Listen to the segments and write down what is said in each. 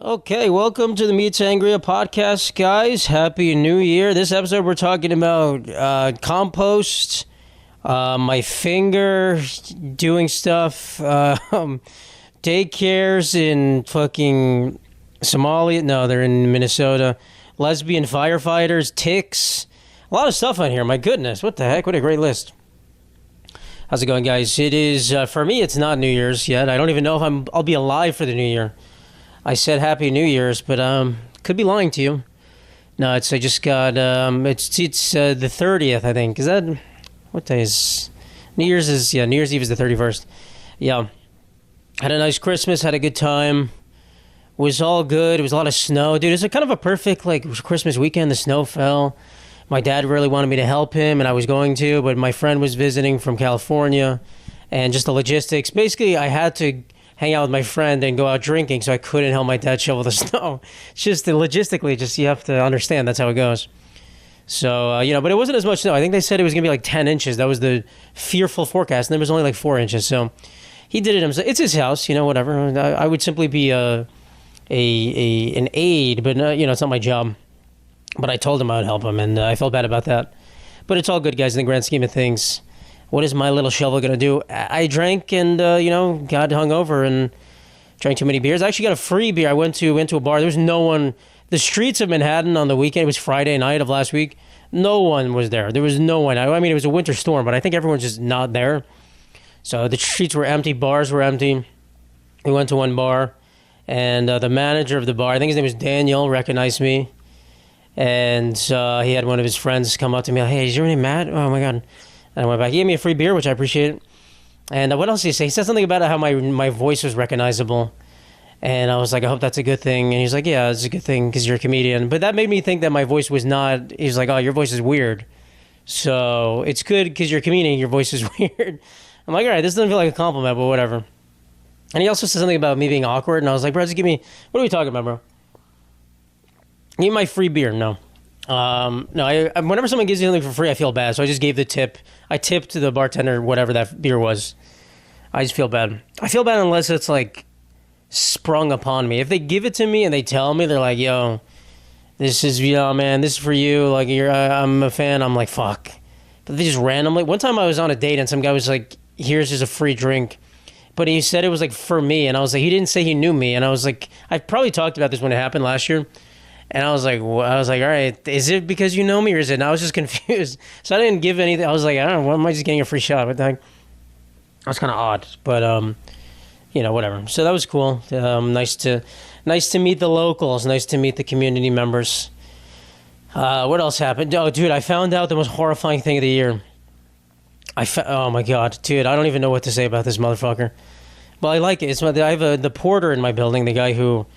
Okay, welcome to the Meat Sangria podcast, guys. Happy New Year. This episode we're talking about compost, my finger doing stuff, daycares in fucking Somalia. No, they're in Minnesota. Lesbian firefighters, ticks. A lot of stuff on here. My goodness, what the heck? What a great list. How's it going, guys? It is, for me, it's not New Year's yet. I don't even know if I'll be alive for the New Year. I said Happy New Year's, but could be lying to you. No, I just got it's the 30th, I think. Is that what day is New Year's? New Year's Eve is the 31st. Yeah, had a nice Christmas, had a good time. Was all good. It was a lot of snow, dude. It was kind of a perfect Christmas weekend. The snow fell. My dad really wanted me to help him, and I was going to, but my friend was visiting from California, and just the logistics. Basically, I had to hang out with my friend and go out drinking, so I couldn't help my dad shovel the snow. It's just logistically, you have to understand that's how it goes. So, but it wasn't as much snow. I think they said it was going to be like 10 inches. That was the fearful forecast, and there was only like 4 inches. So he did it himself. It's his house, whatever. I would simply be an aide, but it's not my job. But I told him I would help him, and I felt bad about that. But it's all good, guys, in the grand scheme of things. What is my little shovel going to do? I drank and, got hungover and drank too many beers. I actually got a free beer. I went to a bar. There was no one. The streets of Manhattan on the weekend, it was Friday night of last week. No one was there. There was no one. I mean, it was a winter storm, but I think everyone's just not there. So the streets were empty. Bars were empty. We went to one bar, and the manager of the bar, I think his name was Daniel, recognized me. And he had one of his friends come up to me like, "Hey, is your name Matt?" Oh, my God. And I went back. He gave me a free beer, which I appreciate. And what else did he say? He said something about how my voice was recognizable. And I was like, I hope that's a good thing. And he's like, yeah, it's a good thing because you're a comedian. But that made me think that my voice was not. He's like, oh, your voice is weird. So it's good because you're a comedian, your voice is weird. I'm like, all right, this doesn't feel like a compliment, but whatever. And he also said something about me being awkward. And I was like, bro, just give me, what are we talking about, bro? Give me my free beer. No. No, whenever someone gives you something for free, I feel bad. So I just gave the tip. I tipped the bartender whatever that beer was. I just feel bad. I feel bad unless it's like sprung upon me. If they give it to me and they tell me, they're like, yo, this is, man, this is for you. Like, I'm a fan. I'm like, fuck. But they just randomly. One time I was on a date and some guy was like, here's just a free drink. But he said it was like for me. And I was like, he didn't say he knew me. And I was like, I probably talked about this when it happened last year. And I was like, all right, is it because you know me or is it? And I was just confused. So I didn't give anything. I was like, I don't know, why am I just getting a free shot? What the heck? That was kind of odd, but, whatever. So that was cool. Nice to meet the locals. Nice to meet the community members. What else happened? Oh, dude, I found out the most horrifying thing of the year. Oh, my God. Dude, I don't even know what to say about this motherfucker. Well, I like it. I have the porter in my building, the guy who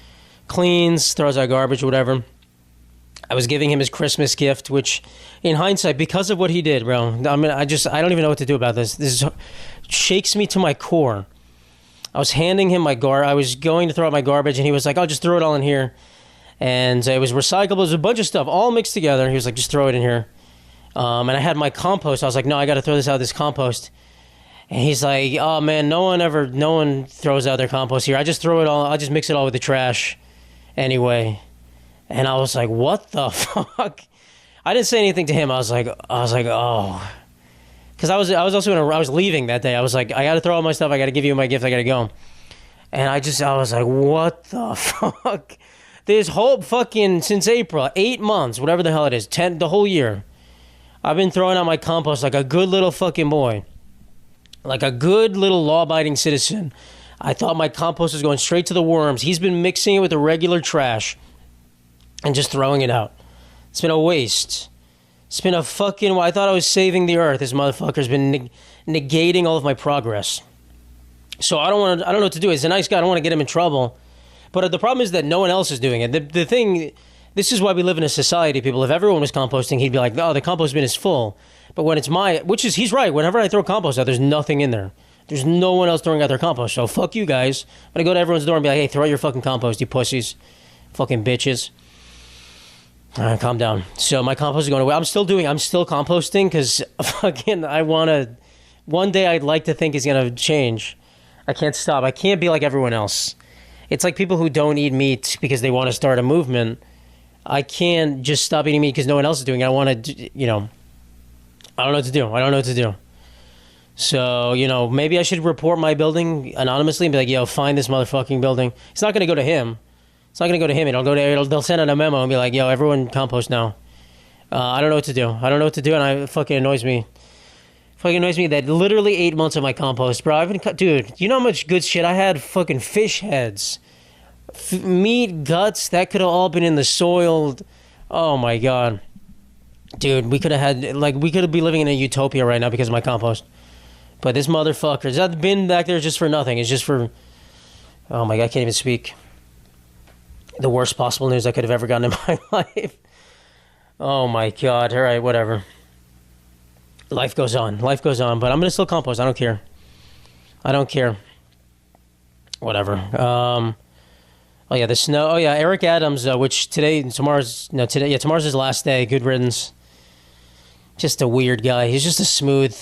cleans, throws out garbage, whatever. I was giving him his Christmas gift, which, in hindsight, because of what he did, bro, I mean, I don't even know what to do about this. This shakes me to my core. I was handing him I was going to throw out my garbage, and he was like, "I'll just throw it all in here." And it was recyclables, it was a bunch of stuff, all mixed together. He was like, "Just throw it in here." And I had my compost. I was like, "No, I got to throw this out, this compost." And he's like, "Oh, man, no one throws out their compost here. I just throw it all, I'll just mix it all with the trash anyway." And I was like, what the fuck? I didn't say anything to him. I was like, oh. Because I was leaving that day. I was like, I got to throw out my stuff. I got to give you my gift. I got to go. And I was like, what the fuck? This whole fucking, since April, 8 months, whatever the hell it is, the whole year, I've been throwing out my compost like a good little fucking boy. Like a good little law-abiding citizen. I thought my compost was going straight to the worms. He's been mixing it with the regular trash and just throwing it out. It's been a waste. It's been a fucking... I thought I was saving the earth. This motherfucker's been negating all of my progress. So I don't know what to do. He's a nice guy. I don't want to get him in trouble. But the problem is that no one else is doing it. The thing... This is why we live in a society, people. If everyone was composting, he'd be like, oh, the compost bin is full. But when it's he's right. Whenever I throw compost out, there's nothing in there. There's no one else throwing out their compost. So fuck you guys. I'm going to go to everyone's door and be like, hey, throw out your fucking compost, you pussies. Fucking bitches. All right, calm down. So my compost is going away. I'm still composting because fucking one day I'd like to think it's going to change. I can't stop. I can't be like everyone else. It's like people who don't eat meat because they want to start a movement. I can't just stop eating meat because no one else is doing it. I want to, I don't know what to do. I don't know what to do. So, maybe I should report my building anonymously and be like, yo, find this motherfucking building. It's not going to go to him. It's not going to go to him. They'll send out a memo and be like, yo, everyone compost now. I don't know what to do. And it fucking annoys me. That literally 8 months of my compost, bro. Dude, you know how much good shit I had? Fucking fish heads. Meat, guts, that could have all been in the soil. Oh my God. Dude, we could be living in a utopia right now because of my compost. But this motherfucker, that bin back there is just for nothing. It's just for, oh my God, I can't even speak. The worst possible news I could have ever gotten in my life. Oh my God, all right, whatever. Life goes on, but I'm going to still compost. I don't care. Whatever. Oh yeah, the snow. Oh yeah, Eric Adams, which tomorrow's his last day. Good riddance. Just a weird guy. He's just a smooth.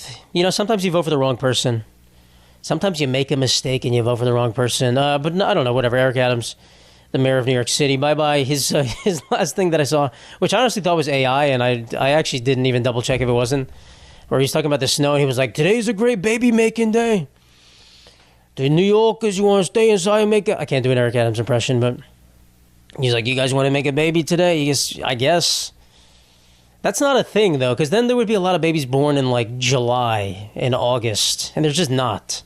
Sometimes you vote for the wrong person. Sometimes you make a mistake and you vote for the wrong person. But no, I don't know. Whatever. Eric Adams, the mayor of New York City. Bye bye. His last thing that I saw, which I honestly thought was AI, and I actually didn't even double check if it wasn't. Where he's talking about the snow, and he was like, "Today's a great baby making day. The New Yorkers, you want to stay inside and make it." I can't do an Eric Adams impression, but he's like, "You guys want to make a baby today?" I guess. That's not a thing, though, because then there would be a lot of babies born in, like, July and August, and there's just not.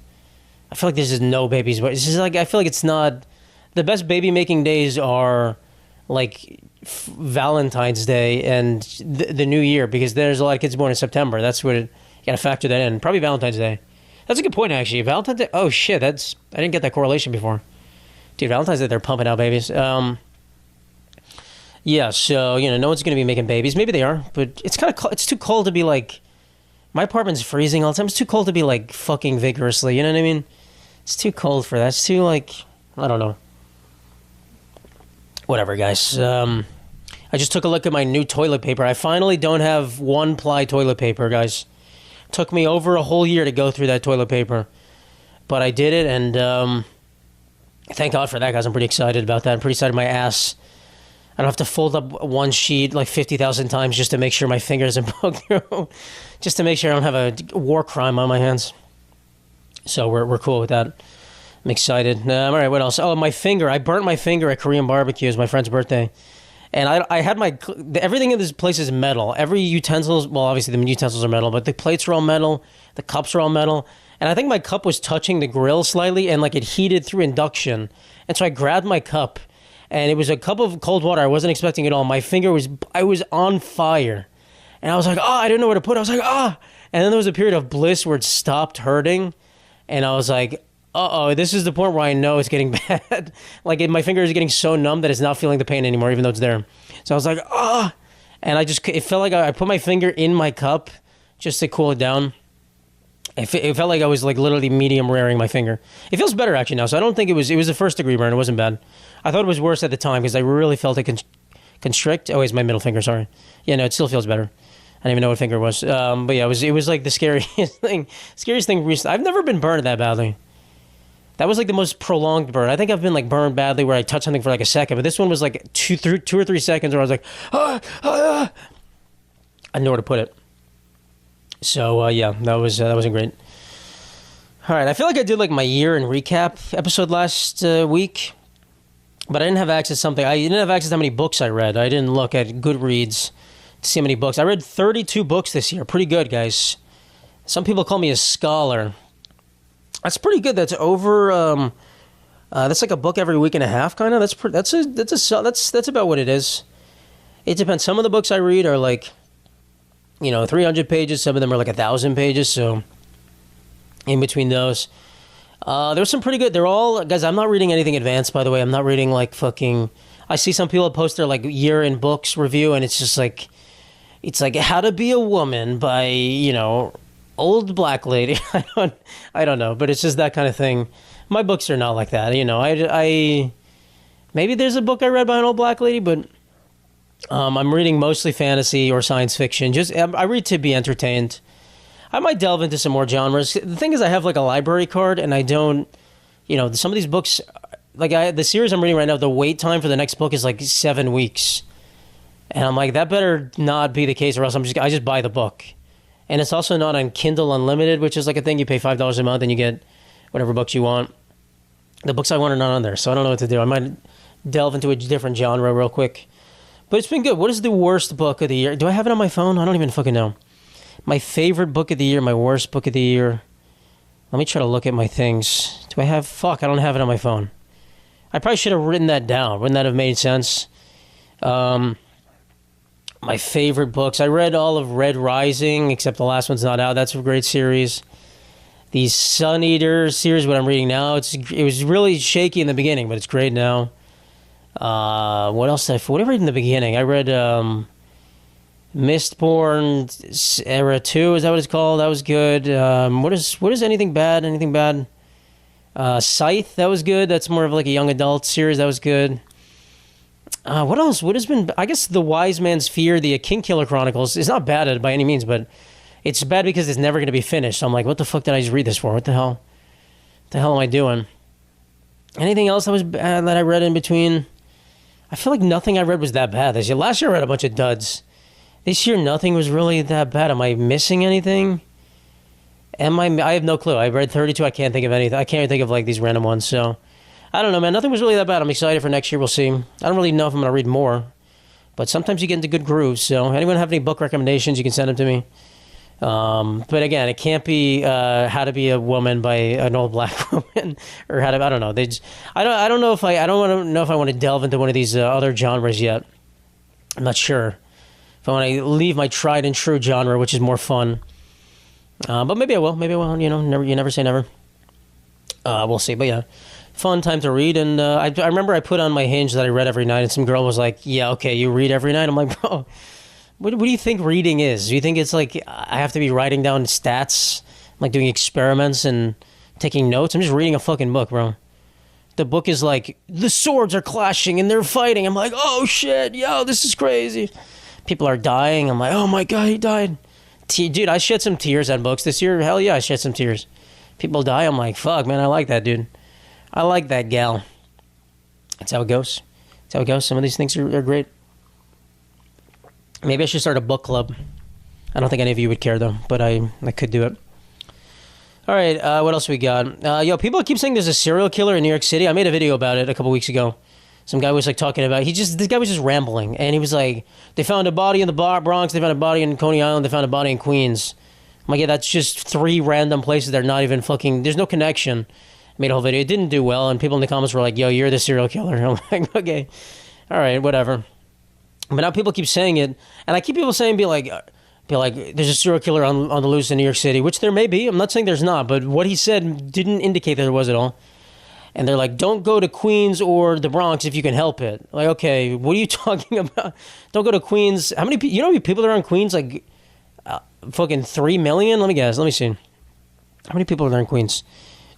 I feel like there's just no babies. But it's just like, I feel like it's not. The best baby-making days are, like, Valentine's Day and the New Year, because there's a lot of kids born in September. That's what you got to factor that in. Probably Valentine's Day. That's a good point, actually. Valentine's Day. Oh, shit. I didn't get that correlation before. Dude, Valentine's Day, they're pumping out babies. Yeah, so, no one's going to be making babies. Maybe they are, but it's kind of it's too cold to be like, my apartment's freezing all the time. It's too cold to be like fucking vigorously, you know what I mean? It's too cold for that. It's too like, I don't know. Whatever, guys. I just took a look at my new toilet paper. I finally don't have one-ply toilet paper, guys. Took me over a whole year to go through that toilet paper. But I did it, and thank God for that, guys. I'm pretty excited about that. I'm pretty excited my ass. I don't have to fold up one sheet like 50,000 times just to make sure my fingers isn't poked through. Just to make sure I don't have a war crime on my hands. So we're cool with that. I'm excited. All right, what else? Oh, my finger. I burnt my finger at Korean barbecue. It was my friend's birthday. And I had everything in this place is metal. Every utensils, well, obviously the utensils are metal, but the plates are all metal. The cups are all metal. And I think my cup was touching the grill slightly, and like it heated through induction. And so I grabbed my cup. And it was a cup of cold water. I wasn't expecting it all. My finger I was on fire. And I was like, I didn't know where to put it. I was like, And then there was a period of bliss where it stopped hurting. And I was like, this is the point where I know it's getting bad. Like my finger is getting so numb that it's not feeling the pain anymore, even though it's there. So I was like, And it felt like I put my finger in my cup just to cool it down. It felt like I was like literally medium raring my finger. It feels better actually now. So I don't think it was a first degree burn. It wasn't bad. I thought it was worse at the time because I really felt it constrict. Oh, it's my middle finger. Sorry. Yeah, no, it still feels better. I didn't even know what finger it was. But yeah, it was like the scariest thing. Scariest thing recently. I've never been burned that badly. That was like the most prolonged burn. I think I've been like burned badly where I touched something for like a second, but this one was like 2 or 3 seconds where I was like, I didn't know where to put it. So yeah, that wasn't great. All right, I feel like I did like my year in recap episode last week, but I didn't have access to something. I didn't have access to how many books I read. I didn't look at Goodreads to see how many books. I read 32 books this year. Pretty good, guys. Some people call me a scholar. That's pretty good. That's over. That's like a book every week and a half, kind of. That's about what it is. It depends. Some of the books I read are like, 300 pages. Some of them are like 1,000 pages. So in between those, there's some pretty good. They're all, guys, I'm not reading anything advanced, by the way. I'm not reading like fucking, I see some people post their like year in books review, and it's just like, it's like How to Be a Woman by, old black lady. I don't know, but it's just that kind of thing. My books are not like that. I maybe there's a book I read by an old black lady, but I'm reading mostly fantasy or science fiction. I read to be entertained. I might delve into some more genres. The thing is, I have like a library card, and I don't, some of these books, the series I'm reading right now, the wait time for the next book is like 7 weeks. And I'm like, that better not be the case, or else I just buy the book. And it's also not on Kindle Unlimited, which is like a thing. You pay $5 a month and you get whatever books you want. The books I want are not on there, so I don't know what to do. I might delve into a different genre real quick. But it's been good. What is the worst book of the year? Do I have it on my phone? I don't even fucking know. My favorite book of the year, my worst book of the year. Let me try to look at my things. Do I have... Fuck, I don't have it on my phone. I probably should have written that down. Wouldn't that have made sense? My favorite books. I read all of Red Rising, except the last one's not out. That's a great series. The Sun Eater series, what I'm reading now, it was really shaky in the beginning, but it's great now. What else did I read in the beginning? I read Mistborn Era 2, is that what it's called? That was good. What is Anything Bad? Anything Bad? Scythe, that was good. That's more of like a young adult series. That was good. What else? What has been... I guess The Wise Man's Fear, the King Killer Chronicles, is not bad by any means, but it's bad because it's never going to be finished. So I'm like, what the fuck did I just read this for? What the hell? What the hell am I doing? Anything else that was bad that I read in between? I feel like nothing I read was that bad this year. Last year I read a bunch of duds. This year nothing was really that bad. Am I missing anything? I have no clue. I read 32. I can't think of anything. I can't even think of like these random ones. So I don't know, man. Nothing was really that bad. I'm excited for next year. We'll see. I don't really know if I'm going to read more, but sometimes you get into good grooves. So anyone have any book recommendations, you can send them to me. But again, it can't be How to Be a Woman by an old black woman, or I don't know. I don't know if I want to delve into one of these other genres yet. I'm not sure if I want to leave my tried and true genre, which is more fun. But maybe I will. You know, you never say never. We'll see. But yeah, fun time to read. And I remember I put on my Hinge that I read every night, and some girl was like, "Yeah, okay, you read every night." I'm like, bro. What do you think reading is? Do you think it's like I have to be writing down stats, like doing experiments and taking notes? I'm just reading a fucking book, bro. The book is like, the swords are clashing and they're fighting. I'm like, oh shit, yo, this is crazy. People are dying. I'm like, oh my God, he died. Dude, I shed some tears on books this year. Hell yeah, I shed some tears. People die. I'm like, fuck, man, I like that, dude. I like that gal. That's how it goes. That's how it goes. Some of these things are great. Maybe I should start a book club. I don't think any of you would care, though, but I could do it. All right, what else we got? Yo, people keep saying there's a serial killer in New York City. I made a video about it a couple weeks ago. Some guy was like talking about... This guy was just rambling, and he was like, they found a body in the Bronx, they found a body in Coney Island, they found a body in Queens. I'm like, yeah, that's just 3 random places that are not even fucking... There's no connection. I made a whole video. It didn't do well, and people in the comments were like, yo, you're the serial killer. I'm like, okay, all right, whatever. But now people keep saying it, and I keep people saying, be like, there's a serial killer on the loose in New York City, which there may be. I'm not saying there's not, but what he said didn't indicate that there was at all. And they're like, don't go to Queens or the Bronx if you can help it. Like, okay, what are you talking about? Don't go to Queens. How many people, you know how many people there are in Queens? Like, fucking 3 million? Let me guess. Let me see. How many people are there in Queens?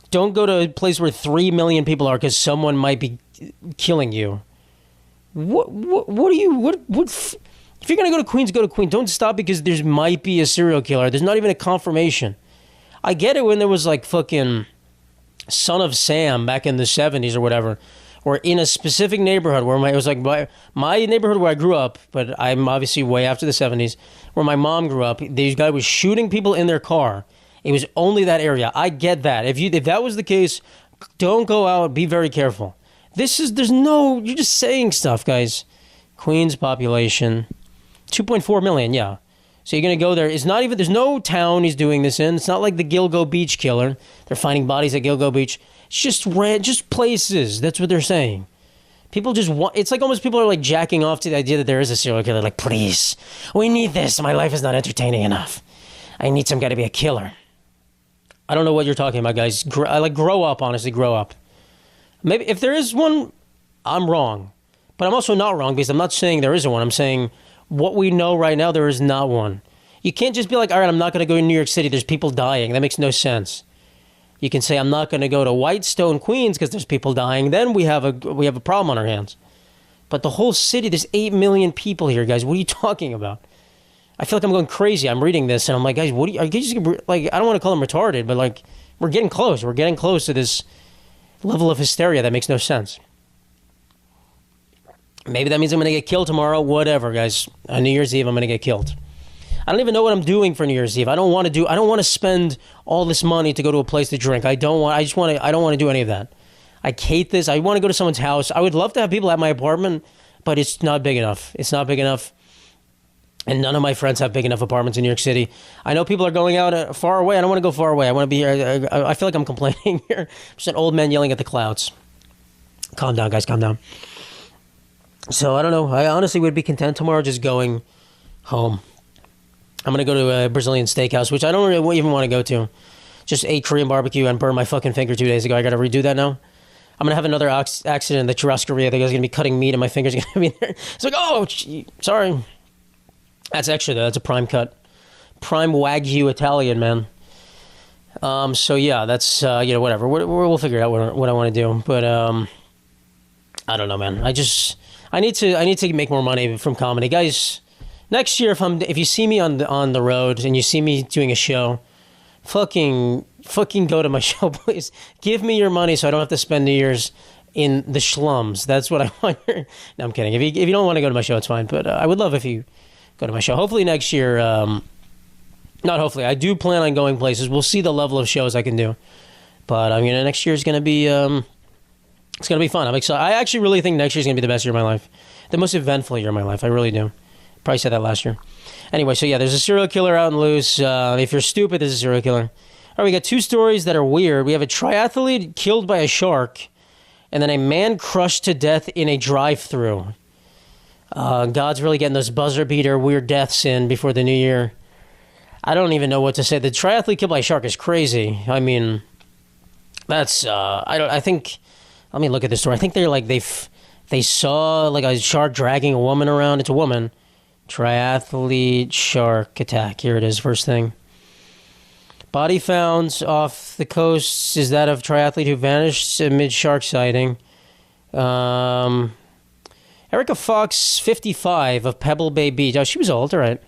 Don't go to a place where 3 million people are because someone might be killing you. What if you're going to go to Queens, go to Queens. Don't stop because there might be a serial killer. There's not even a confirmation. I get it when there was like fucking Son of Sam back in the 70s or whatever, or in a specific neighborhood where it was like my neighborhood where I grew up, but I'm obviously way after the 70s, where my mom grew up. This guy was shooting people in their car. It was only that area. I get that. If that was the case, don't go out. Be very careful. You're just saying stuff, guys. Queens population, 2.4 million, yeah. So you're going to go there. There's no town he's doing this in. It's not like the Gilgo Beach killer. They're finding bodies at Gilgo Beach. It's just places. That's what they're saying. People just it's like almost people are like jacking off to the idea that there is a serial killer. Like, please, we need this. My life is not entertaining enough. I need some guy to be a killer. I don't know what you're talking about, guys. Grow up, honestly, grow up. Maybe if there is one, I'm wrong. But I'm also not wrong because I'm not saying there isn't one. I'm saying what we know right now, there is not one. You can't just be like, all right, I'm not going to go to New York City. There's people dying. That makes no sense. You can say, I'm not going to go to Whitestone, Queens because there's people dying. Then we have a problem on our hands. But the whole city, there's 8 million people here, guys. What are you talking about? I feel like I'm going crazy. I'm reading this and I'm like, guys, are you just like, I don't want to call them retarded, but like, we're getting close. We're getting close to this level of hysteria that makes no sense. Maybe that means I'm going to get killed tomorrow. Whatever, guys. On New Year's Eve, I'm going to get killed. I don't even know what I'm doing for New Year's Eve. I don't want to spend all this money to go to a place to drink. I don't want to do any of that. I hate this. I want to go to someone's house. I would love to have people at my apartment, but it's not big enough. It's not big enough. And none of my friends have big enough apartments in New York City. I know people are going out far away. I don't want to go far away. I want to be here. I feel like I'm complaining here. Just an old man yelling at the clouds. Calm down, guys. Calm down. So I don't know. I honestly would be content tomorrow just going home. I'm going to go to a Brazilian steakhouse, which I don't really even want to go to. Just ate Korean barbecue and burned my fucking finger 2 days ago. I got to redo that now. I'm going to have another accident in the churrascaria. The guy's going to be cutting meat and my finger's going to be there. It's like, oh, sorry. That's a prime cut. Prime Wagyu Italian, man. So yeah, that's, whatever. We'll figure out what I want to do. But I don't know, man. I need to make more money from comedy. Guys, next year, if you see me on the road and you see me doing a show, fucking go to my show, please. Give me your money so I don't have to spend New Year's in the slums. That's what I want. No, I'm kidding. If you don't want to go to my show, it's fine. But I would love if you go to my show. Hopefully next year, not hopefully, I do plan on going places. We'll see the level of shows I can do. But next year is going to be, it's going to be fun. I'm excited. I actually really think next year is going to be the best year of my life. The most eventful year of my life. I really do. Probably said that last year. Anyway, so yeah, there's a serial killer out and loose. If you're stupid, there's a serial killer. All right, we got two stories that are weird. We have a triathlete killed by a shark, and then a man crushed to death in a drive-thru. God's really getting those buzzer beater weird deaths in before the new year. I don't even know what to say. The triathlete killed by a shark is crazy. I mean, that's I think. Let me look at this story. I think they're like they saw like a shark dragging a woman around. It's a woman. Triathlete shark attack. Here it is. First thing. Body found off the coast is that of triathlete who vanished amid shark sighting. Erica Fox, 55, of Pebble Bay Beach. Oh, she was old, all right.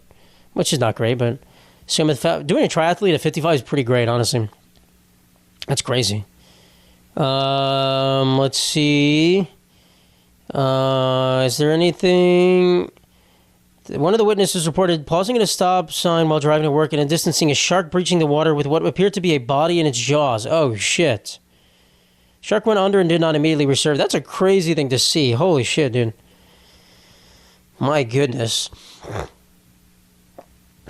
Which is not great, but doing a triathlete at 55 is pretty great, honestly. That's crazy. Let's see. Is there anything? One of the witnesses reported pausing at a stop sign while driving to work and distancing a shark breaching the water with what appeared to be a body in its jaws. Oh, shit. Shark went under and did not immediately resurface. That's a crazy thing to see. Holy shit, dude. My goodness.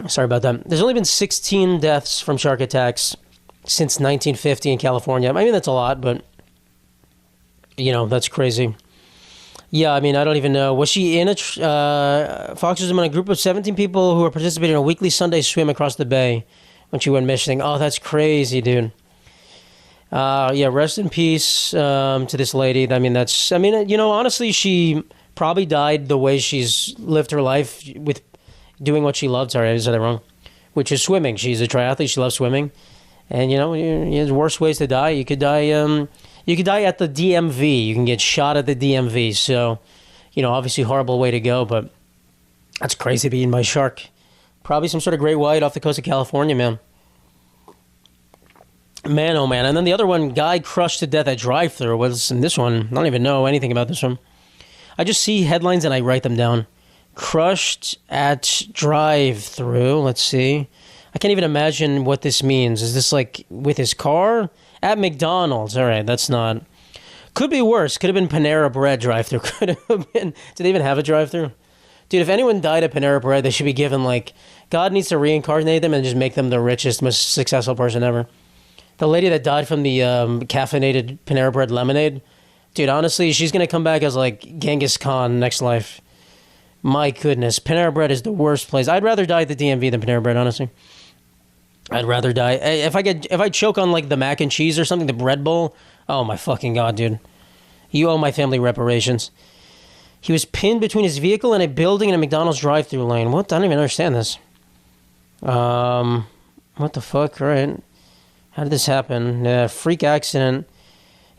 Sorry about that. There's only been 16 deaths from shark attacks since 1950 in California. I mean, that's a lot, but, that's crazy. Yeah, I mean, I don't even know. Was she in Fox was among a group of 17 people who were participating in a weekly Sunday swim across the bay when she went missing. Oh, that's crazy, dude. Yeah, rest in peace to this lady. Honestly, she probably died the way she's lived her life with doing what she loved. Sorry, I said that wrong. Which is swimming. She's a triathlete. She loves swimming. And, there's worse ways to die. You could die at the DMV. You can get shot at the DMV. So, obviously horrible way to go, but that's crazy being by a shark. Probably some sort of great white off the coast of California, man. Man, oh man. And then the other one, guy crushed to death at drive-thru. Was in this one, I don't even know anything about this one. I just see headlines and I write them down. Crushed at drive-thru. Let's see. I can't even imagine what this means. Is this like with his car? At McDonald's. All right, that's not. Could be worse. Could have been Panera Bread drive-thru. Could have been. Did they even have a drive-thru? Dude, if anyone died at Panera Bread, they should be given God needs to reincarnate them and just make them the richest, most successful person ever. The lady that died from the caffeinated Panera Bread lemonade, dude, honestly, she's going to come back as Genghis Khan next life. My goodness, Panera Bread is the worst place. I'd rather die at the DMV than Panera Bread, honestly. I'd rather die. If I choke on the mac and cheese or something, the bread bowl, oh my fucking God, dude. You owe my family reparations. He was pinned between his vehicle and a building in a McDonald's drive-thru lane. What? I don't even understand this. What the fuck? All right. How did this happen? Freak accident.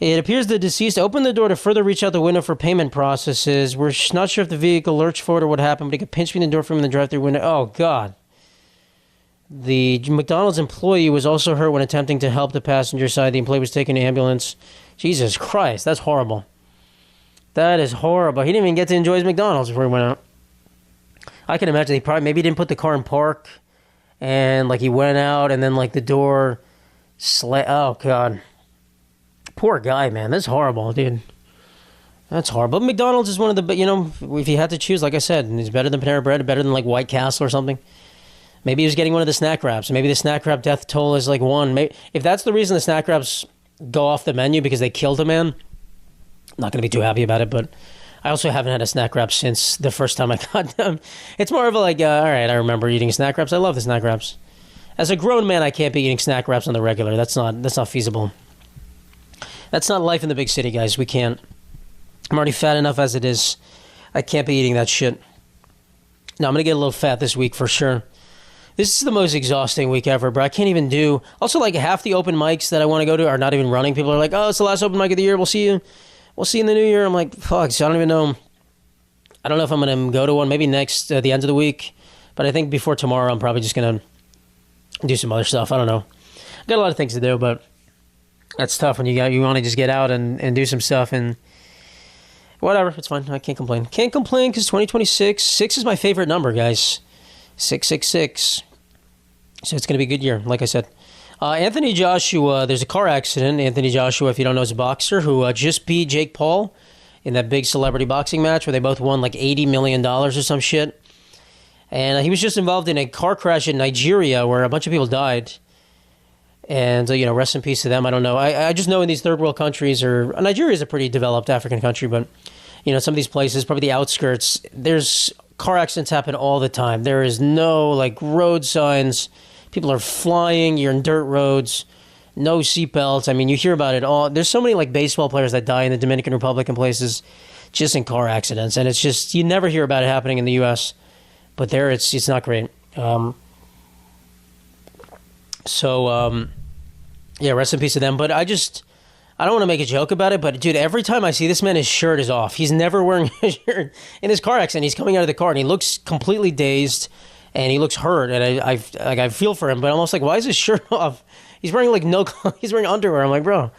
It appears the deceased opened the door to further reach out the window for payment processes. We're not sure if the vehicle lurched forward or what happened, but he could pinch me in the door from the drive-thru window. Oh, God. The McDonald's employee was also hurt when attempting to help the passenger side. The employee was taken to ambulance. Jesus Christ, that's horrible. That is horrible. He didn't even get to enjoy his McDonald's before he went out. I can imagine maybe he didn't put the car in park, and like he went out, and then like the door oh God, poor guy, man. That's horrible, dude. That's horrible. But McDonald's is one of the, if you had to choose, like I said, it's better than Panera Bread, better than like White Castle or something. Maybe he was getting one of the snack wraps. Maybe the snack wrap death toll is like one. Maybe, if that's the reason the snack wraps go off the menu because they killed a man, I'm not going to be too happy about it, but I also haven't had a snack wrap since the first time I got them. It's more of a like, all right, I remember eating snack wraps. I love the snack wraps. As a grown man, I can't be eating snack wraps on the regular. That's not feasible. That's not life in the big city, guys. We can't. I'm already fat enough as it is. I can't be eating that shit. No, I'm going to get a little fat this week for sure. This is the most exhausting week ever, bro. I can't even do... Also, like, half the open mics that I want to go to are not even running. People are like, oh, it's the last open mic of the year. We'll see you. We'll see you in the new year. I'm like, fuck, so I don't even know. I don't know if I'm going to go to one. Maybe next, the end of the week. But I think before tomorrow, I'm probably just going to do some other stuff. I don't know. I got a lot of things to do, but that's tough when you want to just get out and do some stuff and... Whatever, it's fine. I can't complain. Can't complain because 2026. 6 is my favorite number, guys. 666. So it's going to be a good year, like I said. Anthony Joshua, there's a car accident. Anthony Joshua, if you don't know, is a boxer who just beat Jake Paul in that big celebrity boxing match where they both won like $80 million or some shit. And he was just involved in a car crash in Nigeria where a bunch of people died. And, rest in peace to them. I don't know. I just know in these third world countries, or Nigeria is a pretty developed African country, but, some of these places, probably the outskirts, there's car accidents happen all the time. There is no, road signs. People are flying. You're in dirt roads. No seatbelts. I mean, you hear about it all. There's so many, baseball players that die in the Dominican Republic and places just in car accidents. And it's just, you never hear about it happening in the U.S., but there it's not great. Yeah, rest in peace to them. But I don't want to make a joke about it, but dude, every time I see this man, his shirt is off. He's never wearing a shirt. In this car accident, he's coming out of the car and he looks completely dazed and he looks hurt. And I feel for him, but I'm almost like, why is his shirt off? He's wearing he's wearing underwear. I'm like, bro,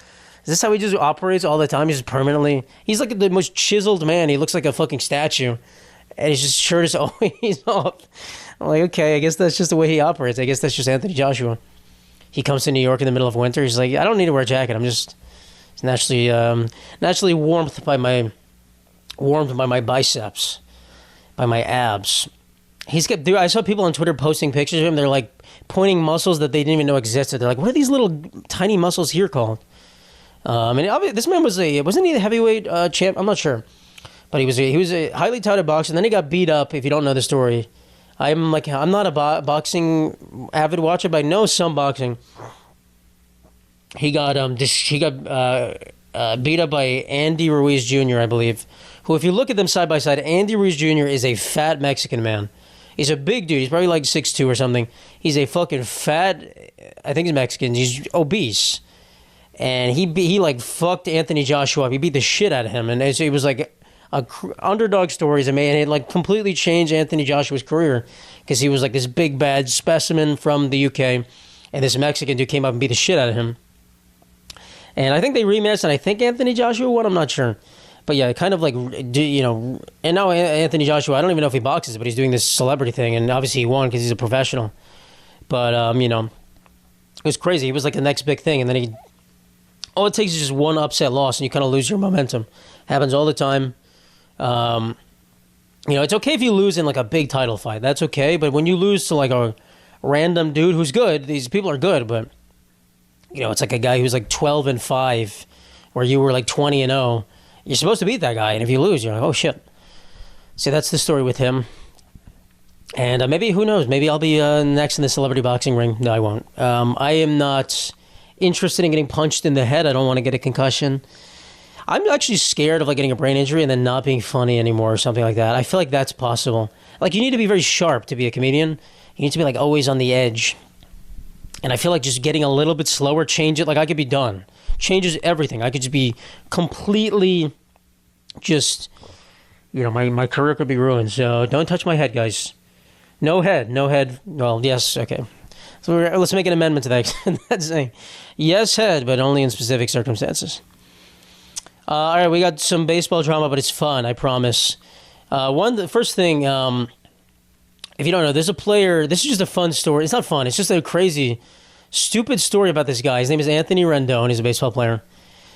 is this how he just operates all the time? He's just permanently, he's like the most chiseled man. He looks like a fucking statue and his just shirt is always off. I'm like, okay, I guess that's just the way he operates. I guess that's just Anthony Joshua. He comes to New York in the middle of winter. He's like, I don't need to wear a jacket. I'm just naturally warmed by my biceps, by my abs. Dude, I saw people on Twitter posting pictures of him. They're like pointing muscles that they didn't even know existed. They're like, what are these little tiny muscles here called? This man wasn't he the heavyweight champ? I'm not sure, but he was a highly touted boxer. And then he got beat up. If you don't know the story. I'm not a boxing avid watcher, but I know some boxing. He got beat up by Andy Ruiz Jr., I believe. Who, if you look at them side by side, Andy Ruiz Jr. is a fat Mexican man. He's a big dude. He's probably 6'2" or something. He's a fucking fat. I think he's Mexican. He's obese, and he fucked Anthony Joshua up. He beat the shit out of him, and it was underdog stories. I mean, it completely changed Anthony Joshua's career because he was this big bad specimen from the UK, and this Mexican dude came up and beat the shit out of him. And I think they rematched, and I think Anthony Joshua won. I'm not sure, but yeah, kind of And now Anthony Joshua, I don't even know if he boxes, but he's doing this celebrity thing, and obviously he won because he's a professional. But it was crazy. He was the next big thing, and then all it takes is just one upset loss, and you kind of lose your momentum. Happens all the time. It's okay if you lose in a big title fight. That's okay. But when you lose to a random dude who's good, these people are good, but it's like a guy who's 12-5, where you were 20-0. You're supposed to beat that guy, and if you lose, you're like, oh shit. See, that's the story with him. And maybe, who knows? Maybe I'll be next in the celebrity boxing ring. No, I won't. I am not interested in getting punched in the head. I don't want to get a concussion. I'm actually scared of getting a brain injury and then not being funny anymore or something like that. I feel like that's possible. You need to be very sharp to be a comedian. You need to be always on the edge. And I feel like just getting a little bit slower, change it. I could be done. Changes everything. I could just be completely my career could be ruined. So don't touch my head, guys. No head. Well, yes, okay. So let's make an amendment to that. That's saying yes, head, but only in specific circumstances. All right, we got some baseball drama, but it's fun, I promise. The first thing, if you don't know, there's a player. This is just a fun story. It's not fun. It's just a crazy, stupid story about this guy. His name is Anthony Rendon. He's a baseball player.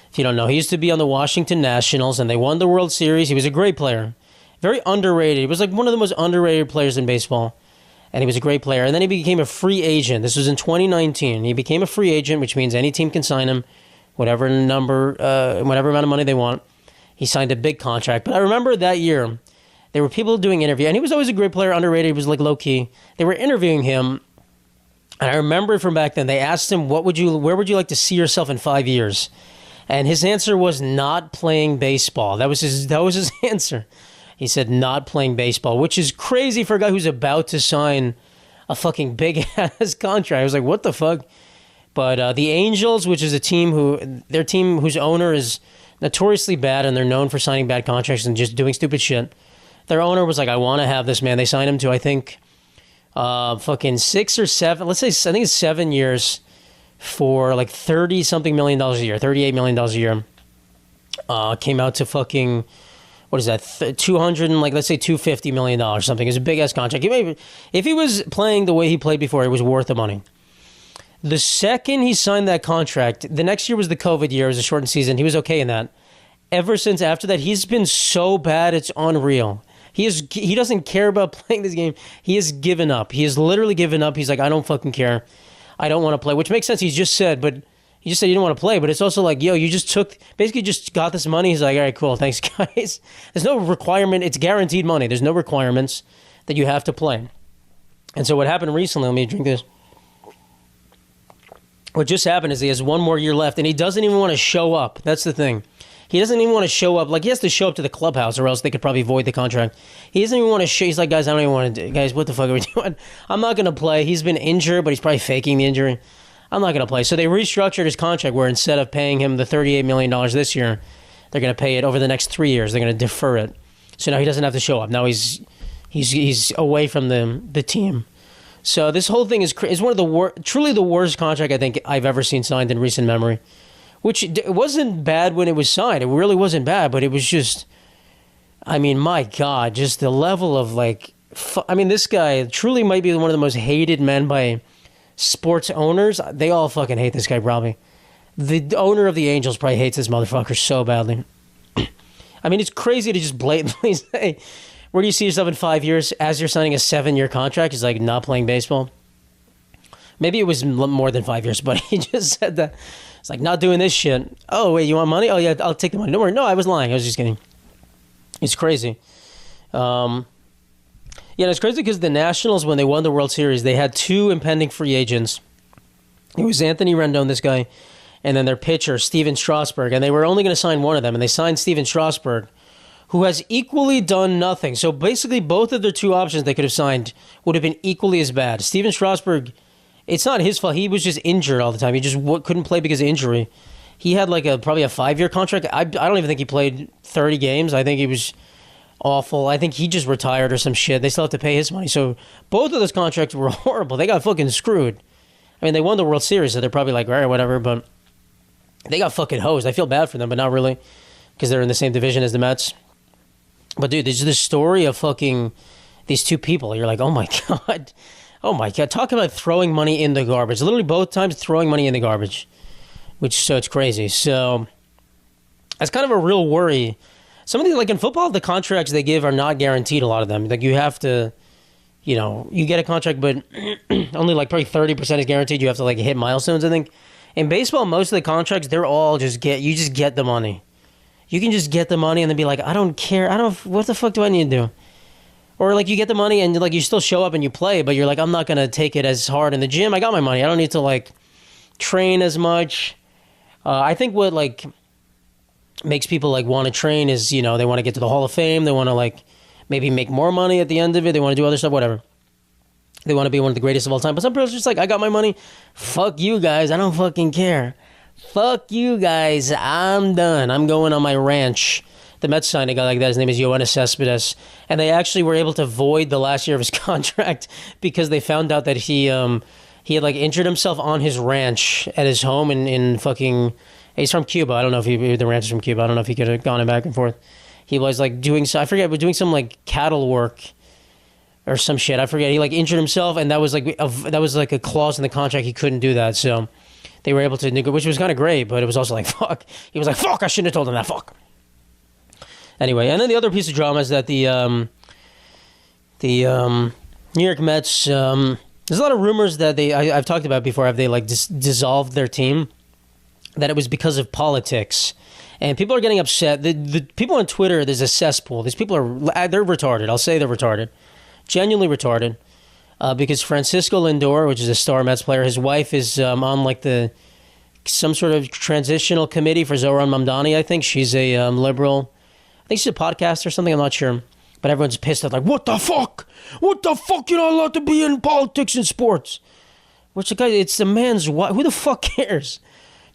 If you don't know, he used to be on the Washington Nationals, and they won the World Series. He was a great player. Very underrated. He was like one of the most underrated players in baseball. And he was a great player. And then he became a free agent. This was in 2019. He became a free agent, which means any team can sign him, whatever amount of money they want. He signed a big contract. But I remember that year, there were people doing interviews. And he was always a great player, underrated. He was like low-key. They were interviewing him. And I remember from back then, they asked him, where would you like to see yourself in 5 years? And his answer was not playing baseball. That was his answer. He said not playing baseball, which is crazy for a guy who's about to sign a fucking big-ass contract. I was like, what the fuck? But the Angels, which is a team whose owner is notoriously bad, and they're known for signing bad contracts and just doing stupid shit. Their owner was like, I want to have this man. They signed him to, I think, fucking 6 or 7, let's say, I think it's 7 years for like $30-something million a year, $38 million a year. Came out to fucking... What is that? 200 and like let's say $250 million or something. It's a big ass contract. If he was playing the way he played before, it was worth the money. The second he signed that contract, the next year was the COVID year. It was a shortened season. He was okay in that. Ever since after that, he's been so bad, it's unreal. He doesn't care about playing this game. He has given up. He has literally given up. He's like, I don't fucking care. I don't want to play, which makes sense. He just said you don't want to play, but it's also like, yo, you just got this money. He's like, all right, cool, thanks, guys. There's no requirement. It's guaranteed money. There's no requirements that you have to play. And so what happened recently, let me drink this. What just happened is he has one more year left, and he doesn't even want to show up. That's the thing. He doesn't even want to show up. Like, he has to show up to the clubhouse, or else they could probably void the contract. He doesn't even want to show. He's like, guys, I don't even want to do. Guys, what the fuck are we doing? I'm not going to play. He's been injured, but he's probably faking the injury. I'm not going to play. So they restructured his contract where instead of paying him the $38 million this year, they're going to pay it over the next 3 years. They're going to defer it. So now he doesn't have to show up. Now he's away from the team. So this whole thing is one of truly the worst contract I think I've ever seen signed in recent memory. Which it wasn't bad when it was signed. It really wasn't bad, but it was just, I mean, my God, just the level of like, this guy truly might be one of the most hated men by sports owners. They all fucking hate this guy probably. The owner of the Angels probably hates this motherfucker so badly. I mean, it's crazy to just blatantly say, where do you see yourself in 5 years as you're signing a 7-year contract? He's like, not playing baseball. Maybe it was more than 5 years, but he just said that. It's like, not doing this shit. Oh, wait, you want money? Oh, yeah, I'll take the money. Don't worry. No, I was lying. I was just kidding. It's crazy. Yeah, it's crazy because the Nationals, when they won the World Series, they had 2 impending free agents. It was Anthony Rendon, this guy, and then their pitcher, Steven Strasburg. And they were only going to sign one of them, and they signed Steven Strasburg, who has equally done nothing. So basically, both of their 2 options they could have signed would have been equally as bad. Steven Strasburg, it's not his fault. He was just injured all the time. He just couldn't play because of injury. He had like probably a 5-year contract. I don't even think he played 30 games. I think he was awful. I think he just retired or some shit. They still have to pay his money. So both of those contracts were horrible. They got fucking screwed. I mean, they won the World Series, so they're probably like, all right, whatever, but they got fucking hosed. I feel bad for them, but not really, because they're in the same division as the Mets. But dude, there's this story of fucking these 2 people. You're like, oh my God. Oh my God. Talk about throwing money in the garbage. Literally both times throwing money in the garbage, so it's crazy. So that's kind of a real worry. Some of these, like in football, the contracts they give are not guaranteed, a lot of them. Like you have to, you get a contract, but only like probably 30% is guaranteed. You have to like hit milestones, I think. In baseball, most of the contracts, they're all you just get the money. You can just get the money and then be like, I don't care. What the fuck do I need to do? Or like you get the money and like you still show up and you play, but you're like, I'm not going to take it as hard in the gym. I got my money. I don't need to like train as much. I think what like makes people like want to train is, they want to get to the Hall of Fame. They want to like maybe make more money at the end of it. They want to do other stuff, whatever. They want to be one of the greatest of all time. But some people are just like, I got my money. Fuck you guys. I don't fucking care. Fuck you guys. I'm done. I'm going on my ranch. The Mets signed a guy like that. His name is Yoenis Cespedes. And they actually were able to void the last year of his contract because they found out that he He had like injured himself on his ranch at his home in fucking. He's from Cuba. I don't know if the ranch is from Cuba. I don't know if he could have gone back and forth. He was like doing, I forget, but doing some like cattle work or some shit. I forget. He like injured himself, and that was like a clause in the contract. He couldn't do that, so they were able to negotiate, which was kind of great. But it was also like fuck. He was like fuck. I shouldn't have told him that. Fuck. Anyway, and then the other piece of drama is that the New York Mets. There's a lot of rumors that I've talked about before. Have they like dissolved their team? That it was because of politics. And people are getting upset. The people on Twitter, there's a cesspool. These people they're retarded. I'll say they're retarded. Genuinely retarded. Because Francisco Lindor, which is a star Mets player, his wife is on like some sort of transitional committee for Zohran Mamdani, I think. She's a liberal. I think she's a podcaster or something. I'm not sure. But everyone's pissed at like, what the fuck? What the fuck? You're not allowed to be in politics and sports. Which the guy, it's the man's wife. Who the fuck cares?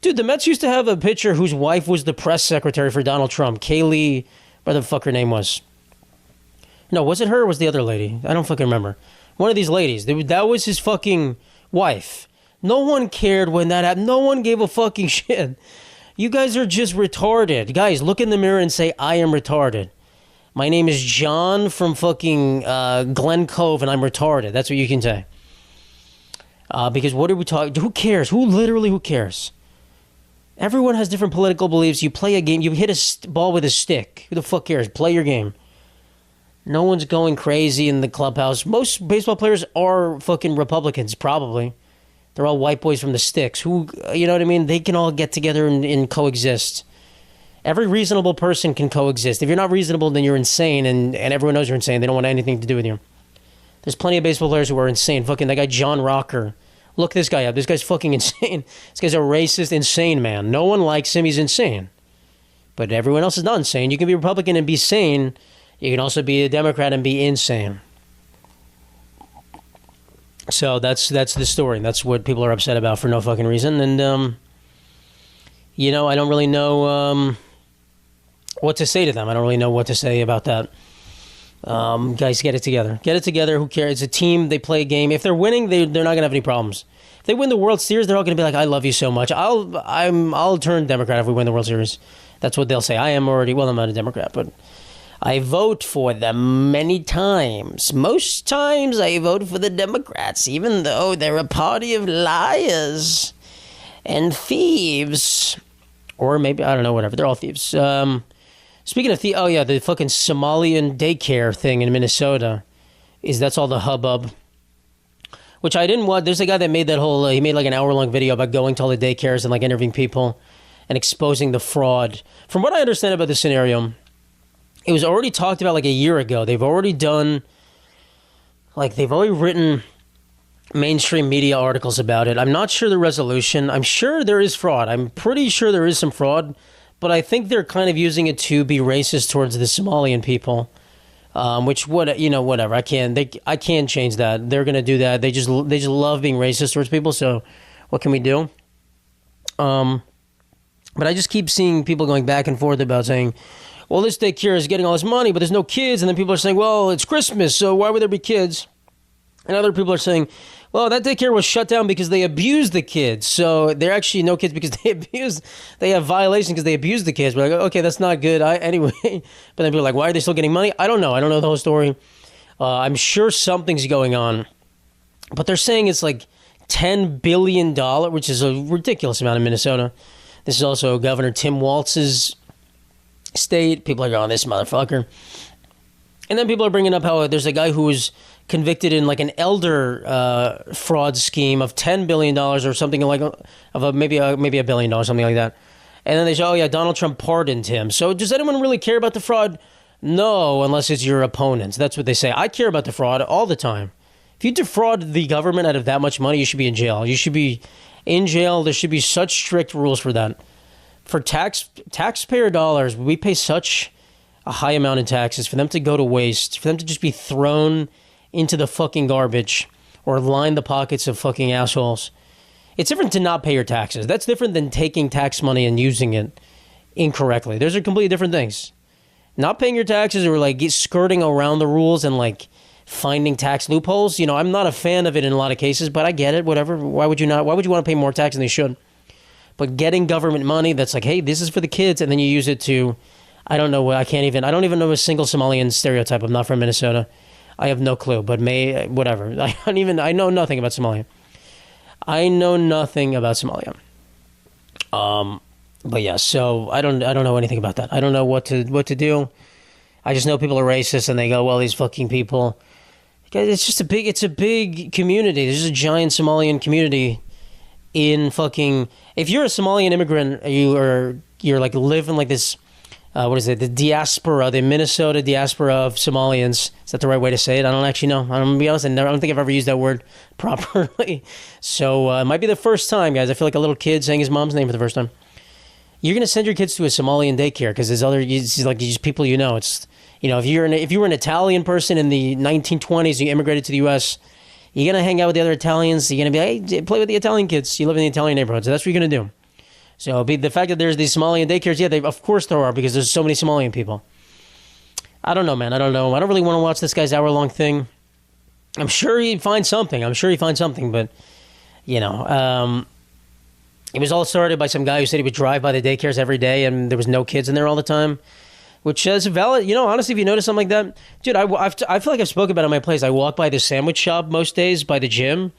Dude, the Mets used to have a pitcher whose wife was the press secretary for Donald Trump. Kaylee, whatever the fuck her name was. No, was it her or was the other lady? I don't fucking remember. One of these ladies. That was his fucking wife. No one cared when that happened. No one gave a fucking shit. You guys are just retarded. Guys, look in the mirror and say, I am retarded. My name is John from fucking Glen Cove and I'm retarded. That's what you can say. Because what are we talking? Who cares? Who cares? Everyone has different political beliefs. You play a game. You hit a ball with a stick. Who the fuck cares? Play your game. No one's going crazy in the clubhouse. Most baseball players are fucking Republicans, probably. They're all white boys from the sticks. Who, you know what I mean? They can all get together and coexist. Every reasonable person can coexist. If you're not reasonable, then you're insane, and everyone knows you're insane. They don't want anything to do with you. There's plenty of baseball players who are insane. Fucking that guy John Rocker. Look this guy up. This guy's fucking insane. This guy's a racist, insane man. No one likes him. He's insane. But everyone else is not insane. You can be Republican and be sane. You can also be a Democrat and be insane. So that's the story. That's what people are upset about for no fucking reason. And, I don't really know what to say to them. I don't really know what to say about that. Guys, get it together. Get it together. Who cares? It's a team. They play a game. If they're winning, they're not going to have any problems. If they win the World Series, they're all going to be like, I love you so much. I'll turn Democrat if we win the World Series. That's what they'll say. I'm not a Democrat, but I vote for them many times. Most times I vote for the Democrats, even though they're a party of liars and thieves. Or maybe, I don't know, whatever. They're all thieves. Speaking of the fucking Somalian daycare thing in Minnesota, that's all the hubbub. Which I didn't want. There's a guy that made that whole, he made like an hour-long video about going to all the daycares and like interviewing people and exposing the fraud. From what I understand about the scenario, it was already talked about like a year ago. They've already written mainstream media articles about it. I'm not sure the resolution. I'm sure there is fraud. I'm pretty sure there is some fraud. But I think they're kind of using it to be racist towards the Somalian people, whatever. I can't change that. They're gonna do that. They just love being racist towards people. So, what can we do? But I just keep seeing people going back and forth about saying, well, this daycare is getting all this money, but there's no kids. And then people are saying, well, it's Christmas, so why would there be kids? And other people are saying, well, that daycare was shut down because they abused the kids. So there are actually no kids because they have violations because they abused the kids. We're like, okay, that's not good. Anyway, but then people are like, why are they still getting money? I don't know. I don't know the whole story. I'm sure something's going on. But they're saying it's like $10 billion, which is a ridiculous amount in Minnesota. This is also Governor Tim Walz's state. People are going, this motherfucker. And then people are bringing up how there's a guy who was convicted in like an elder fraud scheme of $10 billion or something like maybe $1 billion, something like that. And then they say, oh yeah, Donald Trump pardoned him. So does anyone really care about the fraud? No, unless it's your opponents. That's what they say. I care about the fraud all the time. If you defraud the government out of that much money, you should be in jail. You should be in jail. There should be such strict rules for that. For taxpayer dollars, we pay such a high amount in taxes for them to go to waste, for them to just be thrown into the fucking garbage or line the pockets of fucking assholes. It's different to not pay your taxes. That's different than taking tax money and using it incorrectly. Those are completely different things. Not paying your taxes or like skirting around the rules and like finding tax loopholes. You know, I'm not a fan of it in a lot of cases, but I get it. Whatever. Why would you not? Why would you want to pay more tax than they should? But getting government money that's like, hey, this is for the kids, and then you use it to, I don't know. I don't even know a single Somalian stereotype. I'm not from Minnesota. I have no clue. But whatever. I know nothing about Somalia. I know nothing about Somalia. But yeah, so I don't know anything about that. I don't know what to do. I just know people are racist, and they go, well, these fucking people. Guys, it's a big community. There's a giant Somalian community in fucking. If you're a Somalian immigrant, you're like living like this. What is it? The diaspora, the Minnesota diaspora of Somalians. Is that the right way to say it? I don't actually know. I'm gonna be honest. I don't think I've ever used that word properly. So it might be the first time, guys. I feel like a little kid saying his mom's name for the first time. You're gonna send your kids to a Somalian daycare because it's like these people you know. It's if you were an Italian person in the 1920s, you immigrated to the U.S. You're gonna hang out with the other Italians. You're gonna be hey, play with the Italian kids. You live in the Italian neighborhood, so that's what you're gonna do. So the fact that there's these Somalian daycares, yeah, of course there are because there's so many Somalian people. I don't know, man. I don't know. I don't really want to watch this guy's hour-long thing. I'm sure he'd find something. But, it was all started by some guy who said he would drive by the daycares every day and there was no kids in there all the time, which is valid. Honestly, if you notice something like that, dude, I feel like I've spoken about it in my place. I walk by this sandwich shop most days by the gym,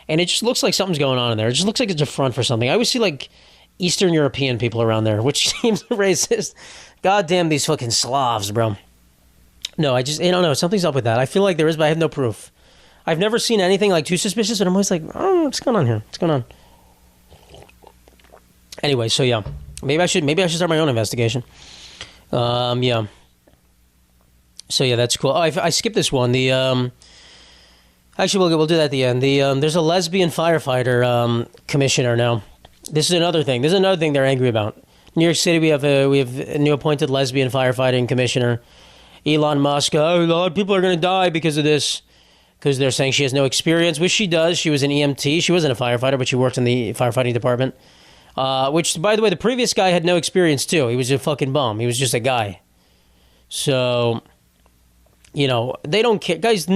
and it just looks like something's going on in there. It just looks like it's a front for something. I always see, like, Eastern European people around there, which seems racist. God damn these fucking Slavs, bro. No, I don't know. Something's up with that. I feel like there is, but I have no proof. I've never seen anything like too suspicious, but I'm always like, oh, what's going on here? What's going on? Anyway, so yeah, maybe I should start my own investigation. Yeah. So yeah, that's cool. Oh, I skipped this one. Actually, we'll do that at the end. There's a lesbian firefighter commissioner now. This is another thing. They're angry about. New York City, we have a new appointed lesbian firefighting commissioner. Elon Musk. Oh, a lot of people are going to die because of this. Because they're saying she has no experience, which she does. She was an EMT. She wasn't a firefighter, but she worked in the firefighting department. Which, by the way, the previous guy had no experience, too. He was a fucking bum. He was just a guy. So, they don't care. Guys,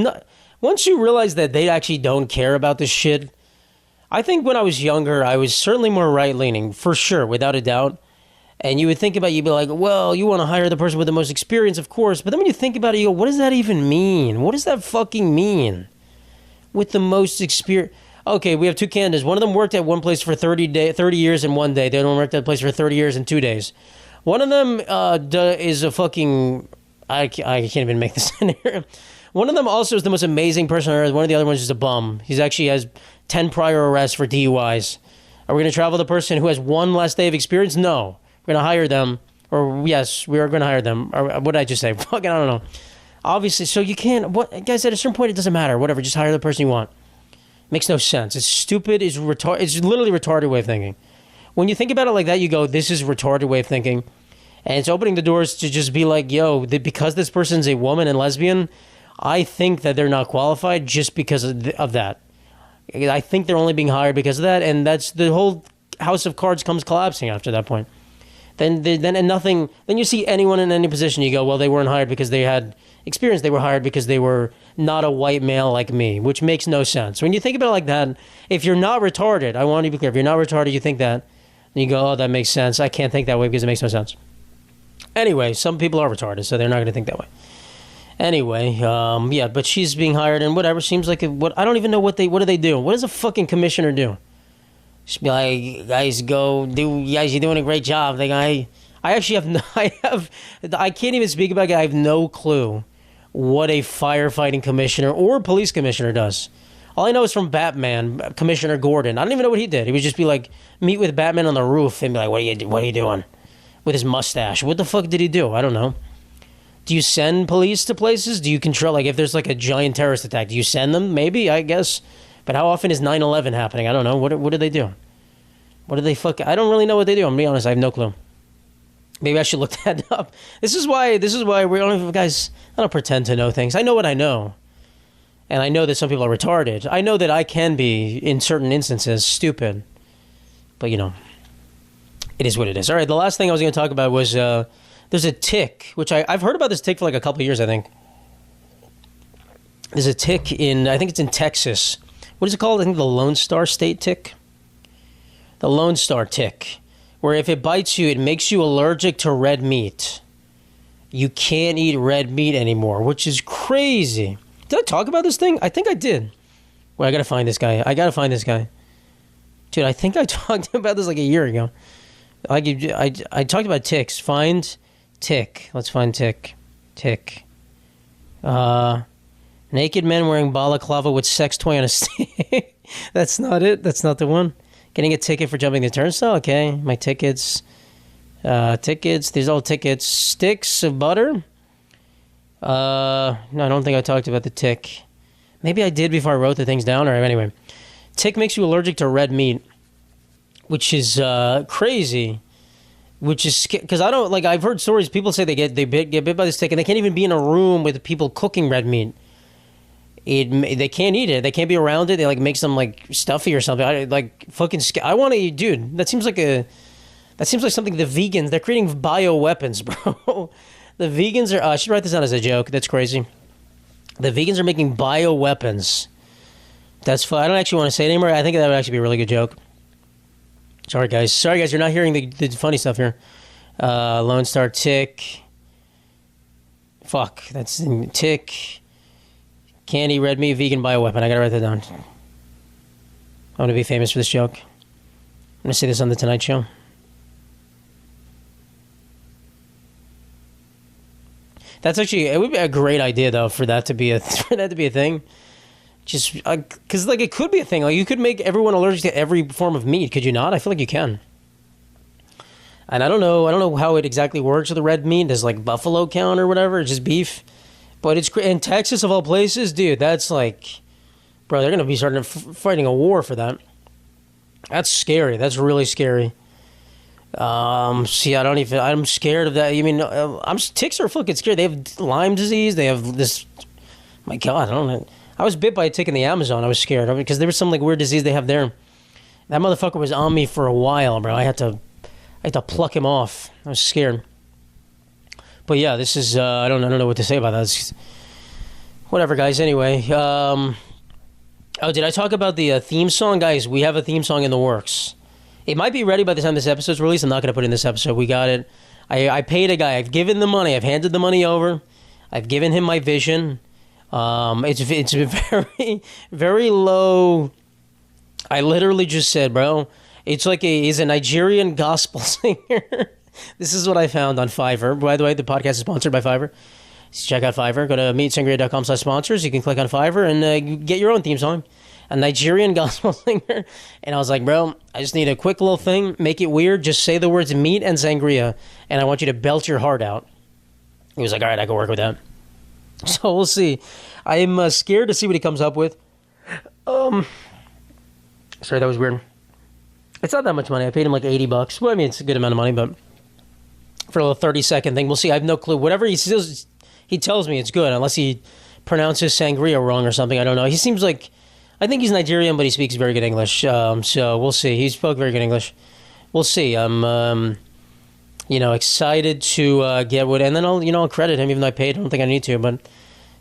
once you realize that they actually don't care about this shit, I think when I was younger, I was certainly more right-leaning, for sure, without a doubt. And you would think about it, you'd be like, well, you want to hire the person with the most experience, of course. But then when you think about it, you go, what does that even mean? What does that fucking mean? With the most experience? Okay, we have two candidates. One of them worked at one place for 30 years in one day. The other one worked at a place for 30 years in 2 days. One of them is a fucking... I can't even make this in here. One of them also is the most amazing person on earth. One of the other ones is a bum. He actually has 10 prior arrests for DUIs. Are we going to travel the person who has one last day of experience? No. We're going to hire them. Or, yes, we are going to hire them. Or, what did I just say? Fucking, I don't know. Obviously, so you can't... Guys, at a certain point, it doesn't matter. Whatever, just hire the person you want. Makes no sense. It's stupid. It's literally retarded way of thinking. When you think about it like that, you go, this is a retarded way of thinking. And it's opening the doors to just be like, yo, because this person's a woman and lesbian, I think that they're not qualified just because of that. I think they're only being hired because of that, and that's the whole house of cards comes collapsing after that point. Then you see anyone in any position, you go, well, they weren't hired because they had experience. They were hired because they were not a white male like me, which makes no sense. When you think about it like that, if you're not retarded, I want to be clear, if you're not retarded, you think that, and you go, oh, that makes sense. I can't think that way because it makes no sense. Anyway, some people are retarded, so they're not going to think that way. Anyway, yeah, but she's being hired and whatever. Seems like I don't even know what do they do. What does a fucking commissioner do? She'd be like, guys, go do. Guys, you're doing a great job. Like I actually I can't even speak about it. I have no clue what a firefighting commissioner or police commissioner does. All I know is from Batman, Commissioner Gordon. I don't even know what he did. He would just be like, meet with Batman on the roof and be like, what are you doing? With his mustache. What the fuck did he do? I don't know. Do you send police to places? Do you control, like, if there's, like, a giant terrorist attack, do you send them? Maybe, I guess. But how often is 9/11 happening? I don't know. What do they do? What do they I don't really know what they do. I'm going to be honest. I have no clue. Maybe I should look that up. This is why we're, guys, I don't pretend to know things. I know what I know. And I know that some people are retarded. I know that I can be, in certain instances, stupid. But, it is what it is. All right, the last thing I was going to talk about was... there's a tick, which I've heard about this tick for like a couple of years, I think. There's a tick in, I think it's in Texas. What is it called? I think the Lone Star State tick. The Lone Star tick, where if it bites you, it makes you allergic to red meat. You can't eat red meat anymore, which is crazy. Did I talk about this thing? I think I did. Wait, I gotta find this guy. Dude, I think I talked about this like a year ago. I talked about ticks. Find tick. Let's find tick. Tick. Naked men wearing balaclava with sex toy on a stick. That's not it. That's not the one. Getting a ticket for jumping the turnstile. Okay, my tickets. Tickets. These are all tickets. Sticks of butter. No, I don't think I talked about the tick. Maybe I did before I wrote the things down. Or anyway, tick makes you allergic to red meat, which is crazy. Which is because I don't like. I've heard stories. People say they get bit by this tick, and they can't even be in a room with people cooking red meat. They can't eat it. They can't be around it. They like makes them like stuffy or something. I want to eat, dude. That seems like something the vegans. They're creating bioweapons, bro. The vegans are. I should write this down as a joke. That's crazy. The vegans are making bioweapons. That's fun. I don't actually want to say it anymore. I think that would actually be a really good joke. Sorry, guys. You're not hearing the funny stuff here. Lone Star tick. Fuck. That's tick. Candy, red meat, vegan bioweapon. I gotta write that down. I want to be famous for this joke. I'm gonna say this on the Tonight Show. That's actually, it would be a great idea though for that to be a thing. Just because like it could be a thing. Like you could make everyone allergic to every form of meat. Could you not? I feel like you can. And I don't know how it exactly works with the red meat. Does like buffalo count or whatever? It's just beef. But it's in Texas of all places, dude. That's like, bro, they're gonna be starting fighting a war for that. That's scary. That's really scary. See, I'm scared of that. You mean, ticks are fucking scary. They have Lyme disease. They have this. My God, I don't know. I was bit by a tick in the Amazon. I was scared because there was some like weird disease they have there. That motherfucker was on me for a while, bro. I had to pluck him off. I was scared. But yeah, this is I don't know what to say about that. It's, whatever, guys. Anyway, oh, did I talk about the theme song, guys? We have a theme song in the works. It might be ready by the time this episode's released. I'm not going to put it in this episode. We got it. I paid a guy. I've given the money. I've handed the money over. I've given him my vision. It's very, very low. I literally just said, bro, he's a Nigerian gospel singer. This is what I found on Fiverr. By the way, the podcast is sponsored by Fiverr. So check out Fiverr. Go to meatsangria.com/sponsors. You can click on Fiverr and get your own theme song. A Nigerian gospel singer. And I was like, bro, I just need a quick little thing. Make it weird. Just say the words meat and sangria. And I want you to belt your heart out. He was like, all right, I can work with that. So we'll see. I'm scared to see what he comes up with. Sorry, that was weird. It's not that much money. I paid him like $80. Well, I mean, it's a good amount of money, but for a little 30-second thing, we'll see. I have no clue. Whatever he says, he tells me it's good, unless he pronounces sangria wrong or something. I don't know. He seems like, I think he's Nigerian, but he speaks very good English. So we'll see. He spoke very good English. We'll see. I'm, excited to get what, and then I'll credit him, even though I paid. I don't think I need to, but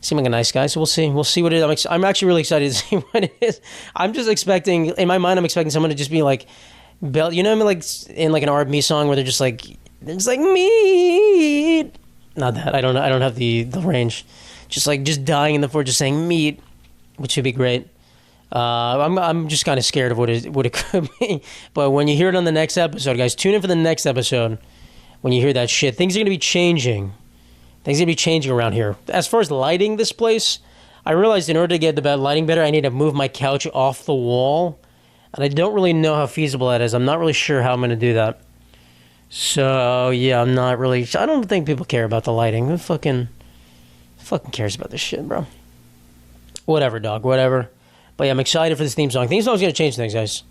seemed like a nice guy. So we'll see. We'll see what it is. I'm actually really excited to see what it is. I'm just expecting, in my mind, I'm expecting someone to just be like, belt, you know what I mean? Like in like an R&B song where they're just like meat. Not that. I don't know. I don't have the range. Just dying in the floor, just saying meat, which would be great. I'm just kind of scared of what it could be. But when you hear it on the next episode, guys, tune in for the next episode. When you hear that shit, things are going to be changing. Things are going to be changing around here. As far as lighting this place, I realized in order to get the lighting better, I need to move my couch off the wall. And I don't really know how feasible that is. I'm not really sure how I'm going to do that. So, yeah, I'm not really... I don't think people care about the lighting. Who fucking cares about this shit, bro? Whatever, dog. Whatever. But yeah, I'm excited for this theme song. Theme song's going to change things, guys.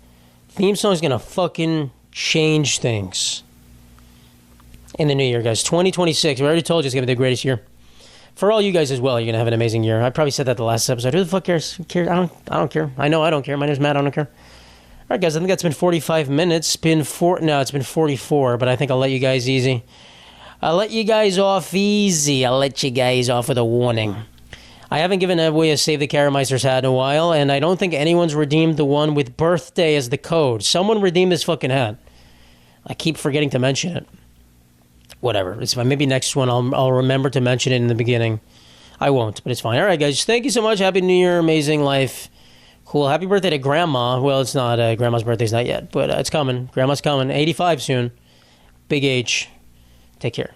Theme song's going to fucking change things. In the new year, guys. 2026. We already told you it's going to be the greatest year. For all you guys as well, you're going to have an amazing year. I probably said that the last episode. Who the fuck cares? Who cares? I don't care. I know I don't care. My name's Matt. I don't care. All right, guys. I think that's been 45 minutes. It's been 44, but I think I'll let you guys easy. I'll let you guys off easy. I'll let you guys off with a warning. I haven't given away a Save the Karameister's hat in a while, and I don't think anyone's redeemed the one with birthday as the code. Someone redeem this fucking hat. I keep forgetting to mention it. Whatever. It's fine. Maybe next one I'll remember to mention it in the beginning. I won't, but it's fine. All right, guys. Thank you so much. Happy New Year. Amazing life. Cool. Happy birthday to Grandma. Well, it's not. Grandma's birthday's not yet, but it's coming. Grandma's coming. 85 soon. Big age. Take care.